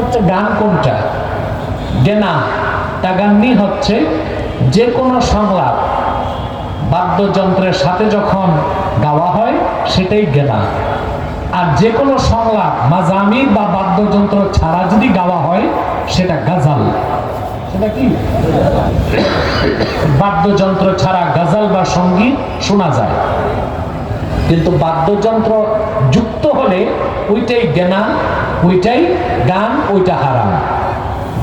হচ্ছে গান কোনটা? গেনা। তাগান্নি হচ্ছে যে কোনো সংলাপ বাদ্যযন্ত্রের সাথে যখন গাওয়া হয় সেটাই গেনা। আর যে কোনো সংলাপ মাজামির বা বাদ্যযন্ত্র ছাড়া যদি গাওয়া হয় সেটা গাজাল। সেটা কি? বাদ্যযন্ত্র ছাড়া গাজাল বা সঙ্গীত শোনা যায়, কিন্তু বাদ্যযন্ত্র যুক্ত হলে ওইটাই গেনা, ওইটাই গান, ওইটা হারাম।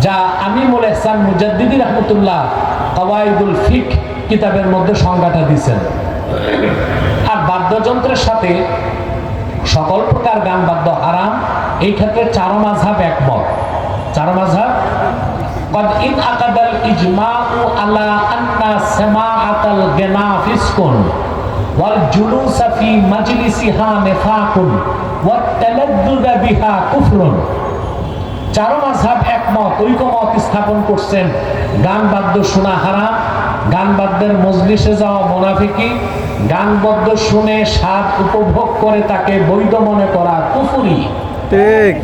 যা আমিমুল ইহসান মুজাদ্দিদি রাহমাতুল্লাহ কওয়াইদুল ফিকহ কিতাবের মধ্যে সংজ্ঞাটা দিয়েছেন। আর বাদ্যযন্ত্রের সাথে সকল প্রকার গান বাদ্য হারাম, এই ক্ষেত্রে চার মাযহাব একমত। চার মাযহাব قد إن أقد الإجماع على أن سماعة الغناء فسق والجلوس في مجلسها نفاق والتلذذ بها كفر। চার মাযহাব একমত, ঐকমত স্থাপন করছেন গান বাদ্য শোনা হারাম, গান বাদ্যের মজলিসে যাওয়া মুনাফিকি, গান বাদ্য শুনে স্বাদ উপভোগ করে তাকে বৈধ মনে করা কুফরি। ঠিক।